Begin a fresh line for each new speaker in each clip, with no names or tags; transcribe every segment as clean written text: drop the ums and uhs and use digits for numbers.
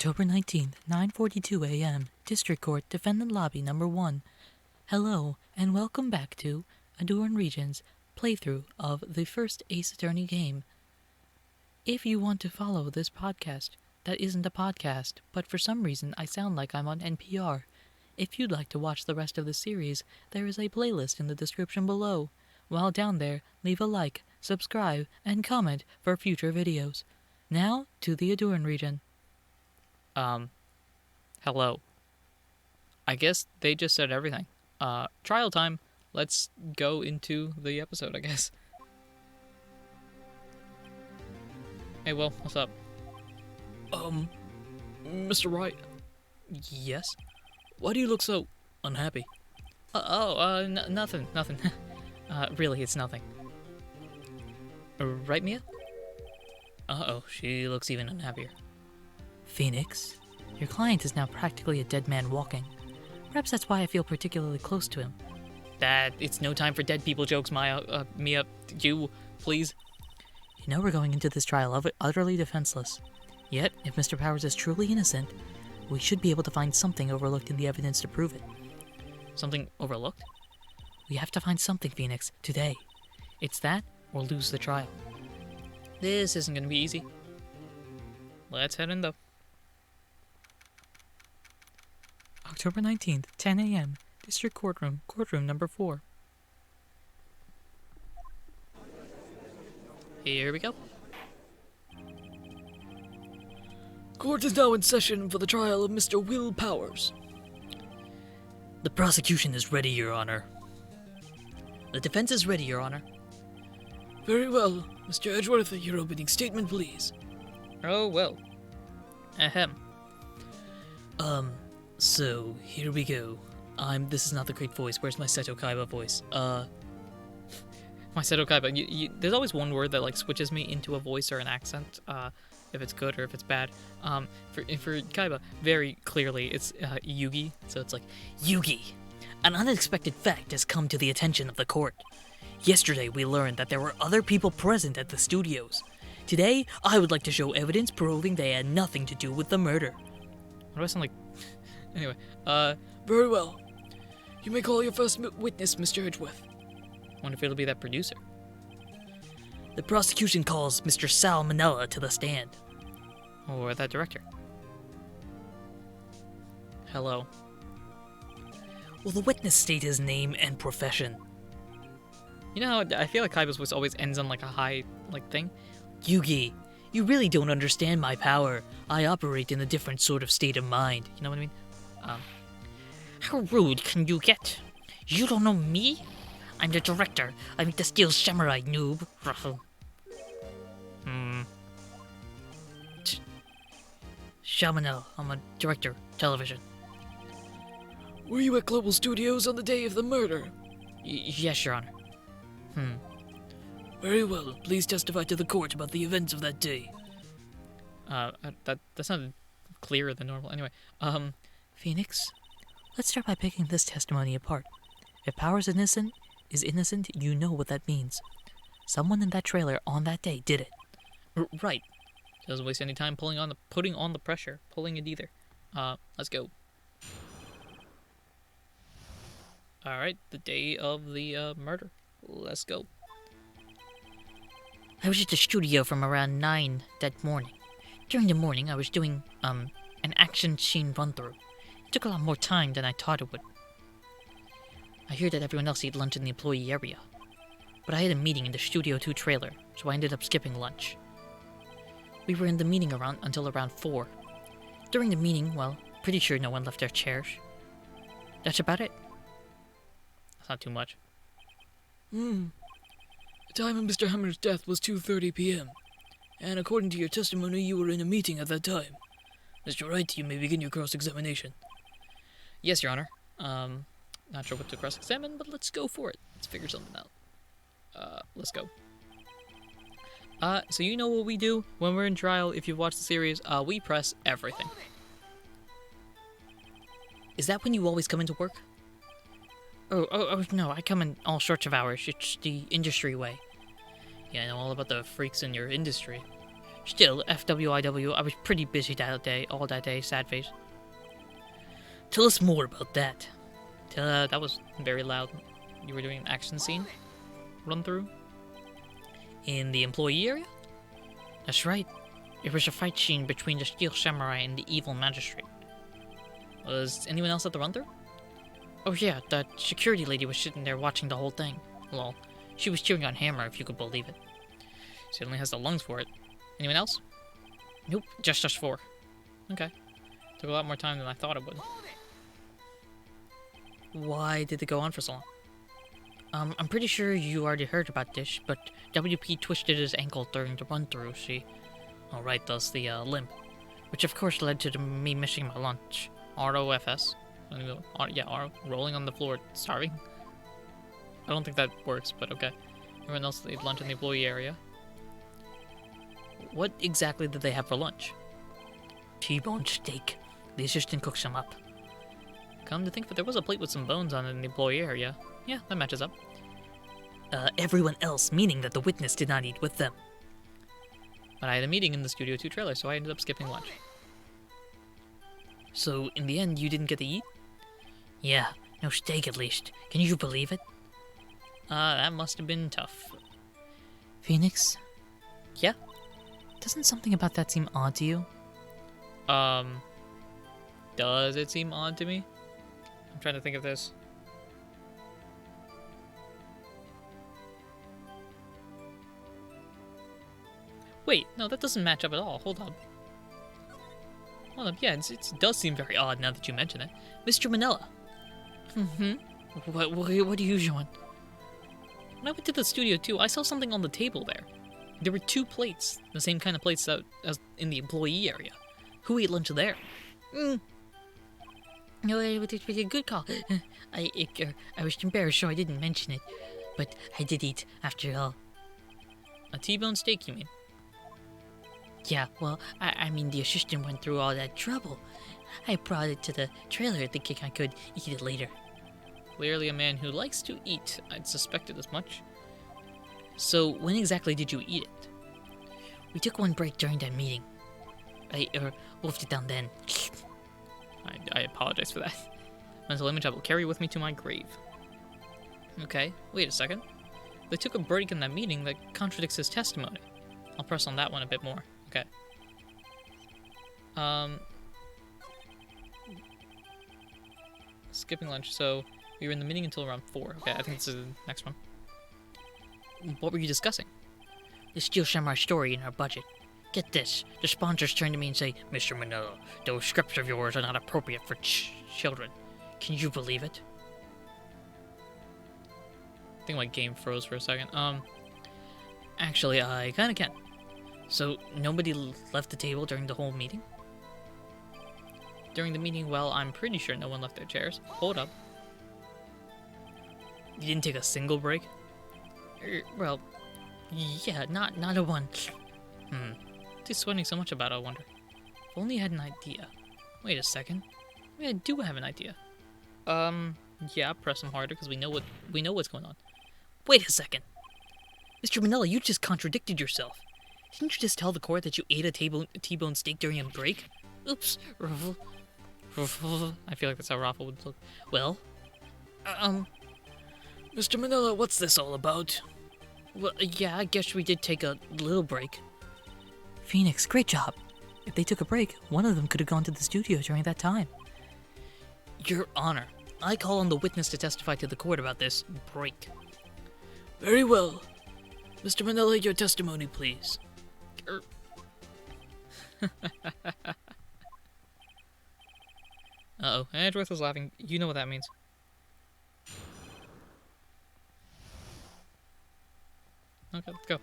October 19th, 9:42 a.m., District Court, Defendant Lobby Number 1. Hello, and welcome back to Ahdurin Region's playthrough of the first Ace Attorney game. If you want to follow this podcast, that isn't a podcast, but for some reason I sound like I'm on NPR. If you'd like to watch the rest of the series, there is a playlist in the description below. While down there, leave a like, subscribe, and comment for future videos. Now, to the Ahdurin region. Hello. I guess they just said everything. Trial time. Let's go into the episode, I guess. Hey, Will, what's up? Mr. Wright. Yes? Why do you look so unhappy? Nothing. Really, it's nothing. Right, Mia? Uh-oh, she looks even unhappier. Phoenix, your client is now practically a dead man walking. Perhaps that's why I feel particularly close to him. It's no time for dead people jokes, Mia. You, please. You know we're going into this trial utterly defenseless. Yet, if Mr. Powers is truly innocent, we should be able to find something overlooked in the evidence to prove it. Something overlooked? We have to find something, Phoenix, today. It's that, or lose the trial. This isn't going to be easy. Let's head in, though. October 19th, 10 a.m., District Courtroom, Courtroom Number 4. Here we go.
Court is now in session for the trial of Mr. Will Powers.
The prosecution is ready, Your Honor. The defense is ready, Your Honor.
Very well. Mr. Edgeworth, your opening statement, please.
Oh, well. Ahem. So, here we go. This is not the great voice. Where's my Seto Kaiba voice? My Seto Kaiba. There's always one word that, switches me into a voice or an accent, if it's good or if it's bad. For Kaiba, very clearly, it's, Yugi. So it's like, Yugi! An unexpected fact has come to the attention of the court. Yesterday, we learned that there were other people present at the studios. Today, I would like to show evidence proving they had nothing to do with the murder. What do I sound like? Anyway,
Very well. You may call your first witness, Mr. Edgeworth.
Wonder if it'll be that producer. The prosecution calls Mr. Sal Manella to the stand. Or that director. Hello. Will the witness state his name and profession? You know how I feel like Kaiba's voice always ends on a high, thing? Yugi, you really don't understand my power. I operate in a different sort of state of mind. You know what I mean? How rude can you get? You don't know me? I'm the director. I mean the Steel Samurai, noob. Shamanel, I'm a director, television.
Were you at Global Studios on the day of the murder?
Yes, Your Honor.
Very well. Please testify to the court about the events of that day.
That's not clearer than normal. Anyway, Phoenix, let's start by picking this testimony apart. If Powers is innocent, you know what that means. Someone in that trailer on that day did it. Right. Doesn't waste any time putting on the pressure. Pulling it either. Let's go. Alright, the day of the murder. Let's go. I was at the studio from around 9 that morning. During the morning, I was doing, an action scene run-through. It took a lot more time than I thought it would. I hear that everyone else ate lunch in the employee area. But I had a meeting in the Studio 2 trailer, so I ended up skipping lunch. We were in the meeting until around 4. During the meeting, pretty sure no one left their chairs. That's about it. That's not too much.
The time of Mr. Hammer's death was 2:30 p.m. And according to your testimony, you were in a meeting at that time. Mr. Wright, you may begin your cross-examination.
Yes, Your Honor. Not sure what to cross-examine, but let's go for it. Let's figure something out. Let's go. So you know what we do when we're in trial, if you've watched the series, we press everything. Is that when you always come into work? Oh, no, I come in all sorts of hours. It's the industry way. Yeah, I know all about the freaks in your industry. Still, FWIW, I was pretty busy that day, all that day, sad face. Tell us more about that. That was very loud. You were doing an action scene? Run through? In the employee area? That's right. It was a fight scene between the Steel Samurai and the evil magistrate. Was anyone else at the run through? Oh yeah, that security lady was sitting there watching the whole thing. Lol. She was cheering on Hammer, if you could believe it. She only has the lungs for it. Anyone else? Nope, just us four. Okay. Took a lot more time than I thought it would. Why did it go on for so long? I'm pretty sure you already heard about this, but WP twisted his ankle during the run-through, see? Oh, right, thus the limp. Which of course led to me missing my lunch. ROFS. Yeah, R, rolling on the floor, starving. I don't think that works, but okay. Everyone else ate lunch in the employee area. What exactly did they have for lunch? T-bone steak. The assistant cooks them up. Come to think of it, there was a plate with some bones on it in the employee area. Yeah, that matches up. Everyone else, meaning that the witness did not eat with them. But I had a meeting in the Studio 2 trailer, so I ended up skipping lunch. So, in the end, you didn't get to eat? Yeah, no steak at least. Can you believe it? That must have been tough. Phoenix? Yeah? Doesn't something about that seem odd to you? Does it seem odd to me? I'm trying to think of this. Wait, no, that doesn't match up at all. Hold up. Hold up, yeah, it does seem very odd now that you mention it. Mr. Manila. What are you doing? When I went to the studio too, I saw something on the table there. There were 2 plates, the same kind of plates as in the employee area. Who ate lunch there? No, it was a good call. I was embarrassed, so I didn't mention it. But I did eat, after all. A T-bone steak, you mean? Yeah, well, I mean, the assistant went through all that trouble. I brought it to the trailer thinking I could eat it later. Clearly a man who likes to eat. I'd suspected as much. So, when exactly did you eat it? We took one break during that meeting. I wolfed it down then. I apologize for that. Mental image I will carry with me to my grave. Okay, wait a second. They took a break in that meeting that contradicts his testimony. I'll press on that one a bit more. Okay. Skipping lunch, so we were in the meeting until around 4. Okay, I think this is the next one. What were you discussing? The Steel Samurai story in our budget. Get this, the sponsors turn to me and say, Mr. Manila, those scripts of yours are not appropriate for children. Can you believe it? I think my game froze for a second. Actually, I kinda can. So, nobody left the table during the whole meeting? During the meeting, well, I'm pretty sure no one left their chairs. Hold up. You didn't take a single break? Well, yeah, not a one. What's he sweating so much about, I wonder? If only I had an idea. Wait a second. Maybe I do have an idea. Yeah, press him harder because we know what's going on. Wait a second. Mr. Manila, you just contradicted yourself. Didn't you just tell the court that you ate a T-bone steak during a break? Oops, Ruffle. I feel like that's how Raffle would look. Well,
Mr. Manila, what's this all about?
Well, yeah, I guess we did take a little break. Phoenix, great job. If they took a break, one of them could have gone to the studio during that time. Your Honor, I call on the witness to testify to the court about this break.
Very well. Mr. Manila, your testimony, please.
Uh-oh, Edgeworth was laughing. You know what that means. Okay, let's go.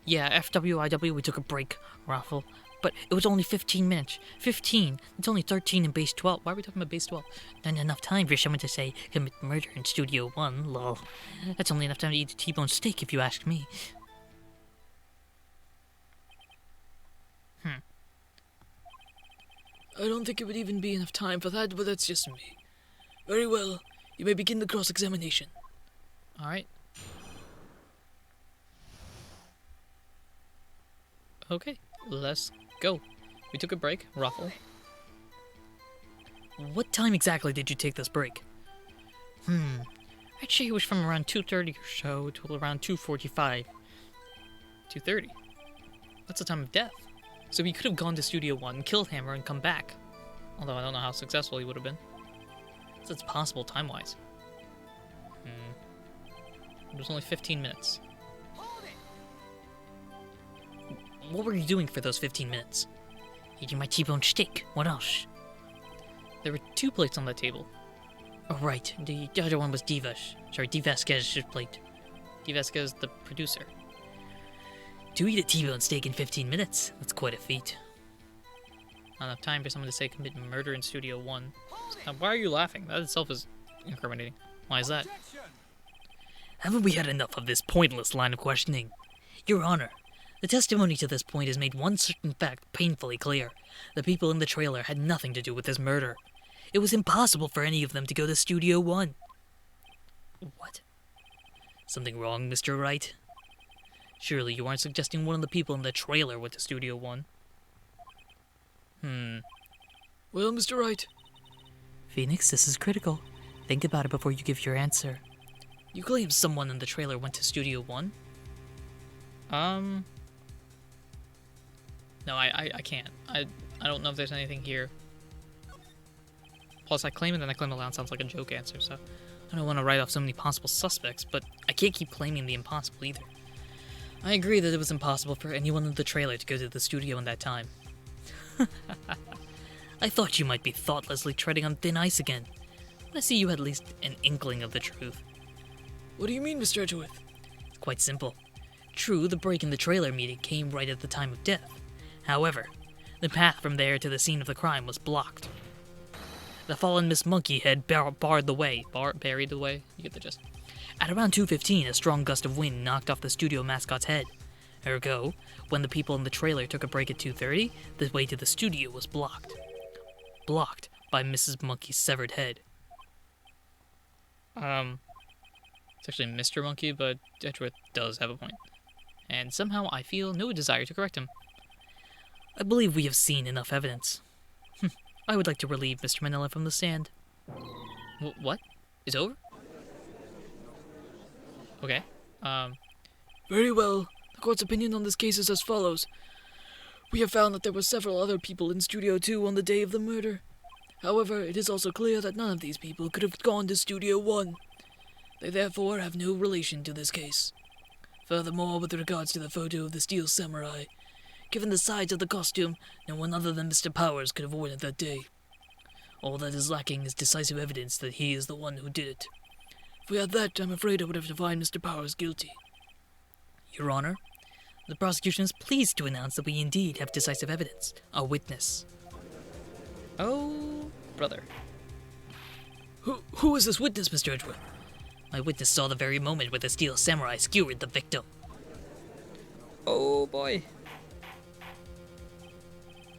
Yeah, FWIW, we took a break, Raffle. But it was only 15 minutes. 15? It's only 13 in base 12. Why are we talking about base 12? Not enough time for someone to say, commit murder in Studio 1, lol. That's only enough time to eat a T-bone steak, if you ask me.
I don't think it would even be enough time for that, but that's just me. Very well. You may begin the cross-examination.
Alright. Okay, let's go. We took a break. Ruffle. What time exactly did you take this break? I'd say it was from around 2:30 or so to around 2:45. 2:30? That's the time of death. So he could have gone to Studio 1, killed Hammer, and come back. Although I don't know how successful he would have been. So it's possible time-wise. It was only 15 minutes. What were you doing for those 15 minutes? Eating my T-bone steak. What else? There were 2 plates on the table. Oh, right. The other one was Divasquez's plate. Divasquez, the producer. To eat a T-bone steak in 15 minutes? That's quite a feat. Not enough time for someone to say commit murder in Studio 1. Why are you laughing? That itself is incriminating. Why is that? Haven't we had enough of this pointless line of questioning? Your Honor, the testimony to this point has made one certain fact painfully clear. The people in the trailer had nothing to do with this murder. It was impossible for any of them to go to Studio 1. What? Something wrong, Mr. Wright? Surely you aren't suggesting one of the people in the trailer went to Studio 1?
Well, Mr. Wright.
Phoenix, this is critical. Think about it before you give your answer. You claim someone in the trailer went to Studio 1? No, I can't. I don't know if there's anything here. Plus, I claim it and I claim it aloud sounds like a joke answer, so I don't want to write off so many possible suspects, but I can't keep claiming the impossible either. I agree that it was impossible for anyone in the trailer to go to the studio in that time. I thought you might be thoughtlessly treading on thin ice again. I see you had at least an inkling of the truth.
What do you mean, Mr. Edgeworth?
It's quite simple. True, the break in the trailer meeting came right at the time of death. However, the path from there to the scene of the crime was blocked. The fallen Miss Monkey had barred the way. Buried the way? You get the gist. At around 2:15, a strong gust of wind knocked off the studio mascot's head. Ergo, when the people in the trailer took a break at 2:30, the way to the studio was blocked. Blocked by Mrs. Monkey's severed head. It's actually Mr. Monkey, but Edgeworth does have a point. And somehow I feel no desire to correct him. I believe we have seen enough evidence. I would like to relieve Mr. Manila from the stand. What? It's over? Okay.
Very well. The court's opinion on this case is as follows. We have found that there were several other people in Studio 2 on the day of the murder. However, it is also clear that none of these people could have gone to Studio 1. They therefore have no relation to this case. Furthermore, with regards to the photo of the Steel Samurai, given the size of the costume, no one other than Mr. Powers could have worn it that day. All that is lacking is decisive evidence that he is the one who did it. If we had that, I'm afraid I would have to find Mr. Powers guilty.
Your Honor, the prosecution is pleased to announce that we indeed have decisive evidence, a witness. Oh, brother.
Who is this witness, Mr. Edgeworth?
My witness saw the very moment where the Steel Samurai skewered the victim. Oh boy.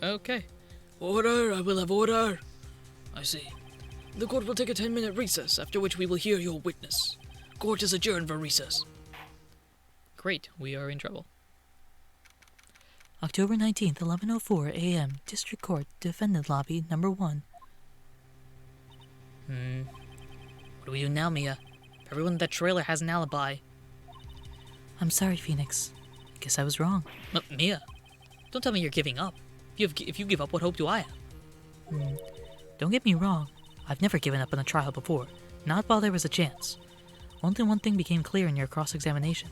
Okay.
Order, I will have order. I see. The court will take a 10-minute recess, after which we will hear your witness. Court is adjourned for recess.
Great, we are in trouble. October 19th, 11:04 a.m. District Court, Defendant Lobby, Number 1. What do we do now, Mia? Everyone in that trailer has an alibi. I'm sorry, Phoenix. I guess I was wrong. Mia, don't tell me you're giving up. If you give up, what hope do I have? Don't get me wrong. I've never given up on a trial before. Not while there was a chance. One thing became clear in your cross-examination.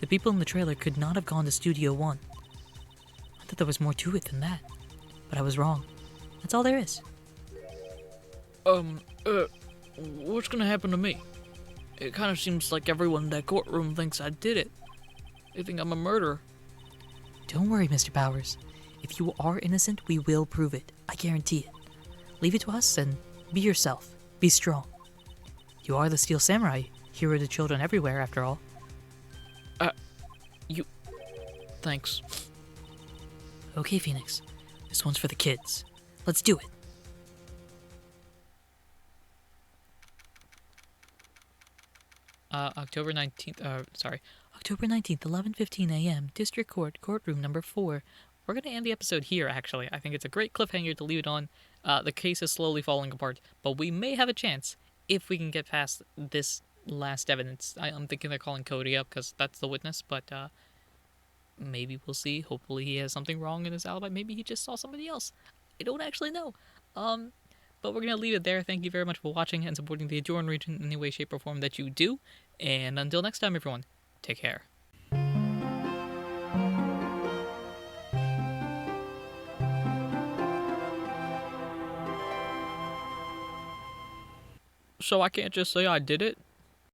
The people in the trailer could not have gone to Studio 1. I thought there was more to it than that. But I was wrong. That's all there is.
What's gonna happen to me? It kind of seems like everyone in that courtroom thinks I did it. They think I'm a murderer.
Don't worry, Mr. Powers. If you are innocent, we will prove it. I guarantee it. Leave it to us and be yourself. Be strong. You are the Steel Samurai, hero to children everywhere, after all.
Thanks.
Okay, Phoenix. This one's for the kids. Let's do it. October October 19th, 11:15 a.m., District Court, Courtroom number 4. We're going to end the episode here, actually. I think it's a great cliffhanger to leave it on. The case is slowly falling apart, but we may have a chance if we can get past this last evidence. I'm thinking they're calling Cody up because that's the witness, but maybe we'll see. Hopefully he has something wrong in his alibi. Maybe he just saw somebody else. I don't actually know. But we're going to leave it there. Thank you very much for watching and supporting the Ahdurin region in any way, shape, or form that you do. And until next time, everyone, take care. So I can't just say I did it?